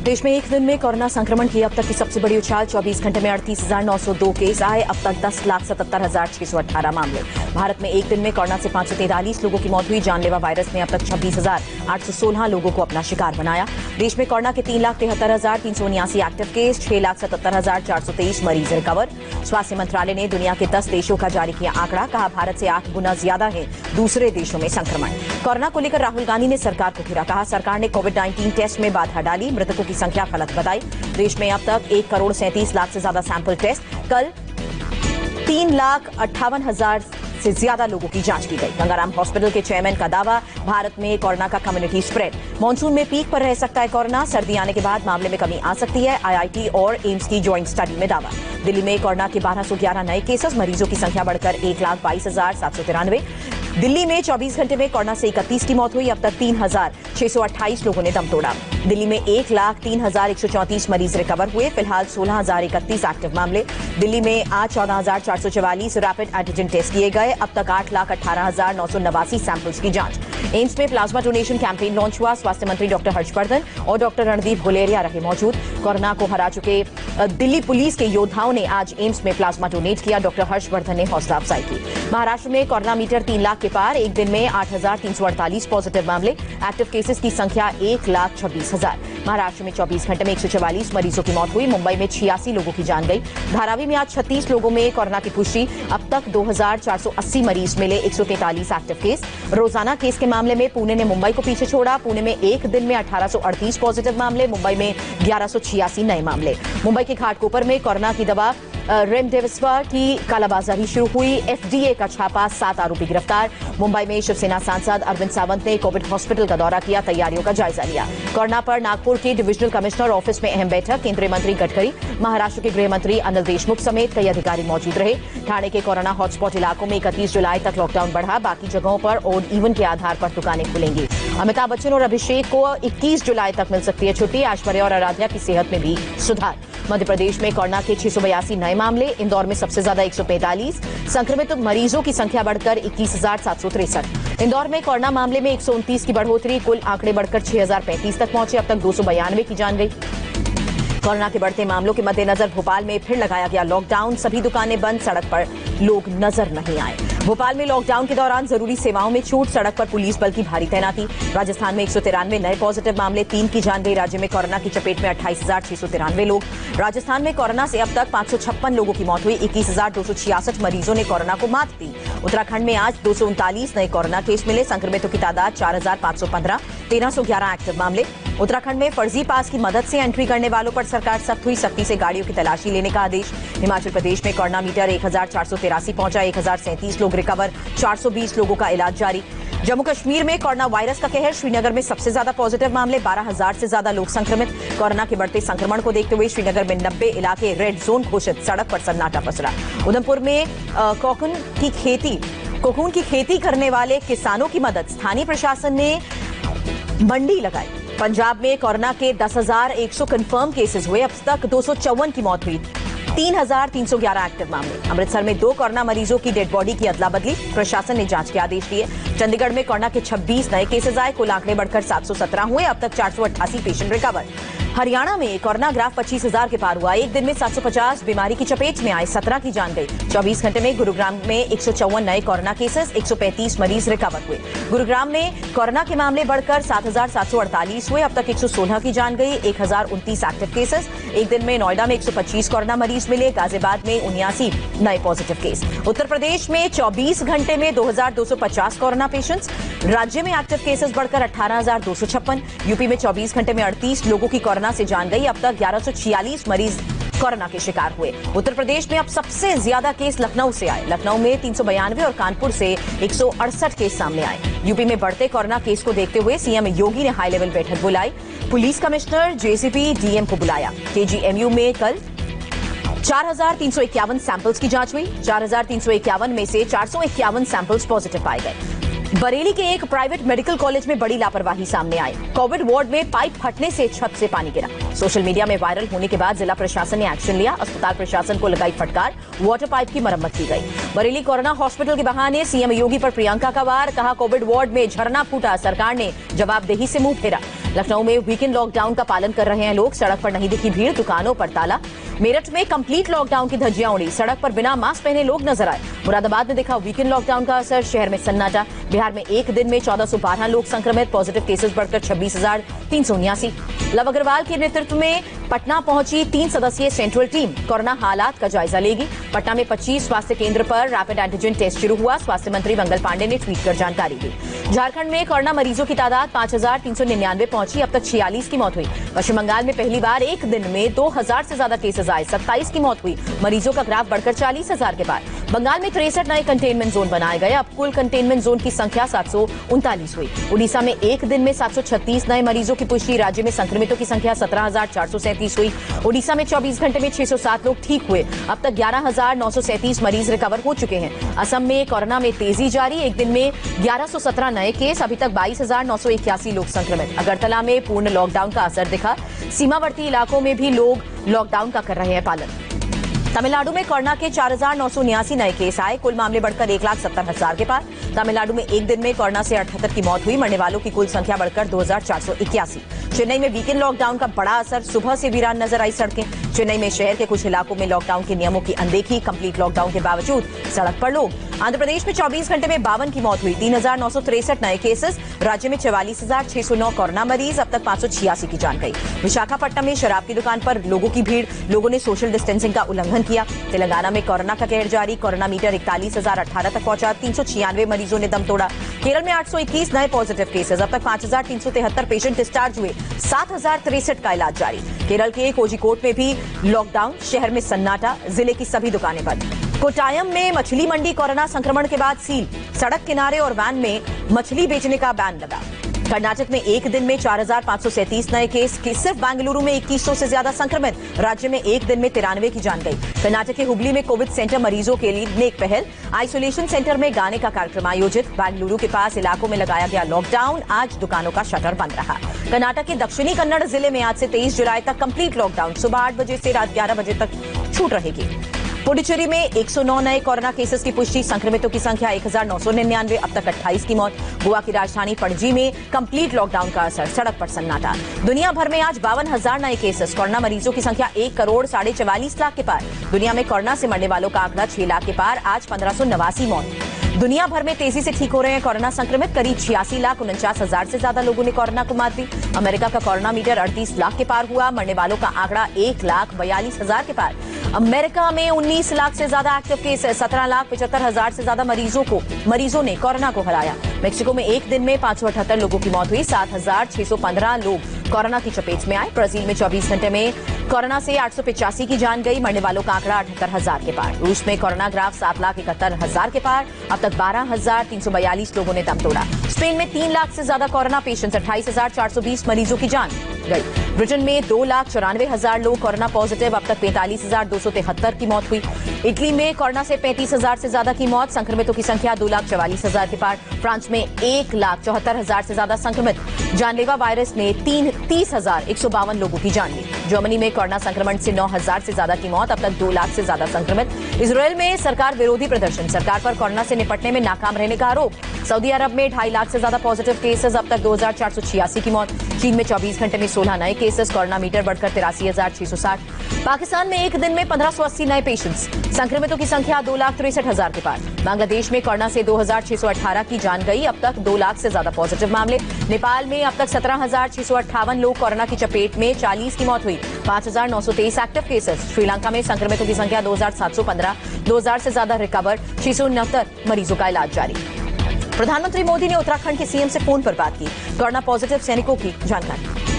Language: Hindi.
देश में एक दिन में कोरोना संक्रमण की अब तक की सबसे बड़ी उछाल। 24 घंटे में 38,902 केस आए। अब तक 10,77,618 मामले। भारत में एक दिन में कोरोना से 543 लोगों की मौत हुई। जानलेवा वायरस ने अब तक 26,816 लोगों को अपना शिकार बनाया। देश में कोरोना के 3,73,379 एक्टिव केस, 6,77,423 मरीज रिकवर। स्वास्थ्य मंत्रालय ने दुनिया के 10 देशों का जारी किया आंकड़ा। कहा भारत से 8 गुना ज्यादा है दूसरे देशों में संक्रमण। कोरोना को लेकर राहुल गांधी ने सरकार को घेरा। कहा सरकार ने कोविड-19 टेस्ट में बाधा डाली, मृतकों की संख्या गलत बताई। देश में अब तक 1,37,00,000 से ज्यादा सैंपल टेस्ट। कल 3,58,000 से ज्यादा लोगों की जांच की गई। गंगाराम हॉस्पिटल के चेयरमैन का दावा, भारत में कोरोना का कम्युनिटी स्प्रेड। मॉनसून में पीक पर रह सकता है कोरोना, सर्दी आने के बाद मामले में कमी आ सकती है। आईआईटी और एम्स की ज्वाइंट स्टडी में दावा। दिल्ली में कोरोना के 1211 नए केसेस, मरीजों की संख्या बढ़कर 1,22,793। दिल्ली में 24 घंटे में कोरोना से 31 की मौत हुई। अब तक 3,628 लोगों ने दम तोड़ा। दिल्ली में 1,03,134 मरीज रिकवर हुए। फिलहाल 16,031 एक्टिव मामले। दिल्ली में आज 14,444 रैपिड एंटीजन टेस्ट किए गए। अब तक 8,18,989 सैंपल्स की जांच। एम्स में प्लाज्मा डोनेशन कैंपेन लॉन्च हुआ। स्वास्थ्य मंत्री डॉक्टर हर्षवर्धन और डॉक्टर रणदीप गुलेरिया रहे मौजूद। कोरोना को हरा चुके दिल्ली पुलिस के योद्धाओं ने आज एम्स में प्लाज्मा डोनेट किया। डॉक्टर हर्षवर्धन ने हौसला अफजाई की। महाराष्ट्र में कोरोना मीटर 3 लाख के पार। एक दिन में 8,348 पॉजिटिव मामले। एक्टिव केसेस की संख्या 1,26,000। महाराष्ट्र में 24 घंटे में 144 मरीजों की मौत हुई। मुंबई में 86 लोगों की जान गई। धारावी में आज 36 लोगों में कोरोना की पुष्टि। अब तक 2,480 मरीज मिले। 143 एक्टिव केस। रोजाना केस के मामले में पुणे ने मुंबई को पीछे छोड़ा। पुणे में एक दिन में 1,838 पॉजिटिव मामले। मुंबई में 1,186 नए मामले। मुंबई के घाटकोपर में कोरोना की दवा रेमडेसिविर की कालाबाजारी शुरू हुई। एफडीए का छापा, 7 आरोपी गिरफ्तार। मुंबई में शिवसेना सांसद अरविंद सावंत ने कोविड हॉस्पिटल का दौरा किया, तैयारियों का जायजा लिया। कोरोना पर नागपुर के डिविजनल कमिश्नर ऑफिस में अहम बैठक। केंद्रीय मंत्री गडकरी, महाराष्ट्र के गृह मंत्री अनिल देशमुख समेत कई अधिकारी मौजूद रहे। ठाणे के कोरोना हॉटस्पॉट इलाकों में 31 जुलाई तक लॉकडाउन बढ़ा। बाकी जगहों पर ऑड इवन के आधार पर दुकानें खुलेंगी। अमिताभ बच्चन और अभिषेक को 21 जुलाई तक मिल सकती है छुट्टी। ऐश्वर्या और आराध्या की सेहत में भी सुधार। मध्य प्रदेश में कोरोना के 682 नए मामले। इंदौर में सबसे ज्यादा 145। संक्रमित मरीजों की संख्या बढ़कर 21,763। इंदौर में कोरोना मामले में 129 की बढ़ोतरी। कुल आंकड़े बढ़कर 6,035 तक पहुंचे। अब तक 292 की जान गई। कोरोना के बढ़ते मामलों के मद्देनजर भोपाल में फिर लगाया गया लॉकडाउन। सभी दुकानें बंद, सड़क पर लोग नजर नहीं आए। भोपाल में लॉकडाउन के दौरान जरूरी सेवाओं में छूट। सड़क पर पुलिस बल की भारी तैनाती। राजस्थान में 193 नए पॉजिटिव मामले, 3 की जान गई। राज्य में कोरोना की चपेट में 28,693 लोग। राजस्थान में कोरोना से अब तक 556 लोगों की मौत हुई। 21,266 मरीजों ने कोरोना को मात दी। उत्तराखंड में आज 239 नए कोरोना केस मिले। संक्रमितों की तादाद 4,515। 1,311 एक्टिव मामले। उत्तराखंड में फर्जी पास की मदद से एंट्री करने वालों पर सरकार सख्त हुई। सख्ती से गाड़ियों की तलाशी लेने का आदेश। हिमाचल प्रदेश में कोरोना मीटर 1,483 पहुंचा। 1,037 लोग रिकवर। 420 लोगों का इलाज जारी। जम्मू कश्मीर में कोरोना वायरस का कहर। श्रीनगर में सबसे ज्यादा पॉजिटिव मामले। 12,000 से ज्यादा लोग संक्रमित। कोरोना के बढ़ते संक्रमण को देखते हुए श्रीनगर में 90 इलाके रेड जोन घोषित। सड़क पर सन्नाटा पसरा। उधमपुर में कोकून की खेती करने वाले किसानों की मदद। स्थानीय प्रशासन ने मंडी लगाई। पंजाब में कोरोना के 10,100 कंफर्म केसेस हुए। अब तक 254 की मौत हुई। 3,311 एक्टिव मामले। अमृतसर में 2 कोरोना मरीजों की डेड बॉडी की अदला बदली। प्रशासन ने जांच के आदेश दिए। चंडीगढ़ में कोरोना के 26 नए केसेस आए। कुल आंकड़े बढ़कर 717 हुए। अब तक 488 पेशेंट रिकवर। हरियाणा में कोरोना ग्राफ 25,000 के पार हुआ। एक दिन में 750 बीमारी की चपेट में आए। 17 की जान गई। 24 घंटे में गुरुग्राम में 154 नए कोरोना केसेस। 135 मरीज रिकवर हुए। गुरुग्राम में कोरोना के मामले बढ़कर 7,748 हुए। अब तक 116 की जान गई। 1,029 एक्टिव केसेस। एक दिन में नोएडा में 125 कोरोना मरीज मिले। गाजियाबाद में 79 नए पॉजिटिव केस। उत्तर प्रदेश में 24 घंटे में 2,250 कोरोना पेशेंट्स। राज्य में एक्टिव केसेस बढ़कर 18,256। यूपी में 24 घंटे में 38 लोगों की कोरोना से जान गई। अब तक 1,146 मरीज कोरोना के शिकार हुए। उत्तर प्रदेश में अब सबसे ज्यादा केस लखनऊ से आए। लखनऊ में 392 और कानपुर से 168 केस सामने आए। यूपी में बढ़ते कोरोना केस को देखते हुए सीएम योगी ने हाई लेवल बैठक बुलाई। पुलिस कमिश्नर, जेसीपी, डीएम को बुलाया। केजीएमयू में कल 4,351 सैंपल्स की जांच हुई। 4,351 में से 451 सैंपल्स पॉजिटिव पाए गए। बरेली के एक प्राइवेट मेडिकल कॉलेज में बड़ी लापरवाही सामने आई। कोविड वार्ड में पाइप फटने से छत से पानी गिरा। सोशल मीडिया में वायरल होने के बाद जिला प्रशासन ने एक्शन लिया। अस्पताल प्रशासन को लगाई फटकार। वाटर पाइप की मरम्मत की गई। बरेली कोरोना हॉस्पिटल के बहाने सीएम योगी पर प्रियंका का वार। कहा कोविड वार्ड में झरना फूटा, सरकार ने जवाबदेही से मुंह फेरा। लखनऊ में वीकेंड लॉकडाउन का पालन कर रहे हैं लोग, सड़क पर नहीं दिखी भीड़, दुकानों पर ताला। मेरठ में कंप्लीट लॉकडाउन की धज्जियां उड़ी, सड़क पर बिना मास्क पहने लोग नजर आए। मुरादाबाद में दिखा वीकेंड लॉकडाउन का असर, शहर में सन्नाटा। बिहार में एक दिन में 1412 लोग संक्रमित, पॉजिटिव केसेस बढ़कर 26,379। लव अग्रवाल के नेतृत्व में पटना पहुंची 3 सदस्यीय सेंट्रल टीम, कोरोना हालात का जायजा लेगी। पटना में 25 स्वास्थ्य केंद्र पर रैपिड एंटीजन टेस्ट शुरू हुआ, स्वास्थ्य मंत्री मंगल पांडे ने ट्वीट कर जानकारी दी। झारखंड में कोरोना मरीजों की तादाद 5,399 पहुंची, अब तक 46 की मौत हुई। पश्चिम बंगाल में पहली बार एक दिन में 2,000 से ज्यादा केसेस आए, 27 की मौत हुई। मरीजों का ग्राफ बढ़कर 40,000 के पार। बंगाल में 63 नए कंटेनमेंट जोन बनाए गए, अब कुल कंटेनमेंट जोन की संख्या 739 हुई। उड़ीसा में एक दिन में 736 नए मरीजों की पुष्टि, राज्य में संक्रमितों की संख्या 17,437 हुई। उड़ीसा में 24 घंटे में 607 लोग ठीक हुए, अब तक 11,937 मरीज रिकवर हो चुके हैं। असम में कोरोना में तेजी जारी, एक दिन में 1117 नए केस, अभी तक 22,981 लोग संक्रमित। अगरतला में पूर्ण लॉकडाउन का असर दिखा, सीमावर्ती इलाकों में भी लोग लॉकडाउन का कर रहे हैं पालन। तमिलनाडु में कोरोना के 4,979 नए केस आए, कुल मामले बढ़कर 1,70,000 के पार। तमिलनाडु में एक दिन में कोरोना से 78 की मौत हुई, मरने वालों की कुल संख्या बढ़कर 2,481। चेन्नई में वीकेंड लॉकडाउन का बड़ा असर, सुबह से वीरान नजर आई सड़कें। चेन्नई में शहर के कुछ इलाकों में लॉकडाउन के नियमों की अनदेखी, कंप्लीट लॉकडाउन के बावजूद सड़क पर लोग। आंध्र प्रदेश में 24 घंटे में 52 की मौत हुई, 3,963 नए केसेस, राज्य में 44,609 कोरोना मरीज, अब तक 586 की जान गई। विशाखापट्टनम में शराब की दुकान पर लोगों की भीड़, लोगों ने सोशल डिस्टेंसिंग का उल्लंघन किया। तेलंगाना में कोरोना का कहर जारी, कोरोना मीटर 41,018 तक पहुंचा, 396 मरीजों ने दम तोड़ा। केरल में 821 नए पॉजिटिव केसेस, अब तक 5,373 पेशेंट डिस्चार्ज हुए, 7,063 का इलाज जारी। केरल के कोझिकोड में भी लॉकडाउन, शहर में सन्नाटा, जिले की सभी दुकानें बंद। कोट्टायम में मछली मंडी कोरोना संक्रमण के बाद सील, सड़क किनारे और वैन में मछली बेचने का बैन लगा। कर्नाटक में एक दिन में 4,537 नए केस, सिर्फ बेंगलुरु में 2,100 से ज्यादा संक्रमित, राज्य में एक दिन में 93 की जान गई। कर्नाटक के हुबली में कोविड सेंटर मरीजों के लिए नेक पहल, आइसोलेशन सेंटर में गाने का कार्यक्रम आयोजित। बेंगलुरु के पास इलाकों में लगाया गया लॉकडाउन, आज दुकानों का शटर बंद रहा। कर्नाटक के दक्षिणी कन्नड़ जिले में आज से 23 जुलाई तक कंप्लीट लॉकडाउन, सुबह 8 बजे से रात 11 बजे तक छूट रहेगी। पुडुचेरी में 109 नए कोरोना केसेस की पुष्टि, संक्रमितों की संख्या 1,999, अब तक 28 की मौत। गोवा की राजधानी पणजी में कंप्लीट लॉकडाउन का असर, सड़क पर सन्नाटा। दुनिया भर में आज 52,000 नए केसेस, कोरोना मरीजों की संख्या 1,44,00,000 के पार। दुनिया में कोरोना से मरने वालों का आंकड़ा 6 लाख के पार, आज 1,589 मौत। दुनिया भर में तेजी से ठीक हो रहे हैं कोरोना संक्रमित, करीब 86,49,000 से ज्यादा लोगों ने कोरोना को मात दी। अमेरिका का कोरोना मीटर 38 लाख के पार हुआ, मरने वालों का आंकड़ा 1,42,000 के पार। अमेरिका में 19 लाख से ज्यादा एक्टिव केस, 17,75,000 से ज्यादा मरीजों ने कोरोना को हराया। मेक्सिको में एक दिन में 578 लोगों की मौत हुई, 7,615 लोग कोरोना की चपेट में आए। ब्राजील में 24 घंटे में कोरोना से 885 की जान गई, मरने वालों का आंकड़ा 78,000 के पार। रूस में कोरोना ग्राफ 7,71,000 के पार, अब तक 12,342 लोगों ने दम तोड़ा। स्पेन में 3 लाख से ज्यादा कोरोना पेशेंट्स, 28,420 मरीजों की जान गई। ब्रिटेन में 2,94,000 लोग कोरोना पॉजिटिव, अब तक 45,273 की मौत हुई। इटली में कोरोना से 35,000 से ज्यादा की मौत, संक्रमितों की संख्या 2,44,000 के पार। फ्रांस में 1,74,000 से ज्यादा संक्रमित, जानलेवा वायरस ने 30,152 लोगों की जान ली। जर्मनी में कोरोना संक्रमण से 9,000 से ज्यादा की मौत, अब तक 2 लाख से ज्यादा संक्रमित। इजरायल में सरकार विरोधी प्रदर्शन, सरकार पर कोरोना से निपटने में नाकाम रहने का आरोप। सऊदी अरब में 2.5 लाख से ज्यादा पॉजिटिव केसेस, अब तक 2,486 की मौत। चीन में 24 घंटे में 16 नए केसेस, कोरोना मीटर बढ़कर 83,660। पाकिस्तान में एक दिन में 1,580 नए पेशेंट्स, संक्रमितों की संख्या 2,63,000 के पार। बांग्लादेश में कोरोना से 2,618 की जान गई, अब तक 2 लाख से ज्यादा पॉजिटिव मामले। नेपाल में अब तक 17,658 लोग कोरोना की चपेट में, 40 की मौत हुई, 5,923 एक्टिव केसेस। श्रीलंका में संक्रमितों की संख्या 2,715, 2,000 से ज्यादा रिकवर, 669 मरीजों का इलाज जारी। प्रधानमंत्री मोदी ने उत्तराखंड के सीएम से फोन पर बात की, कोरोना पॉजिटिव सैनिकों की जानकारी।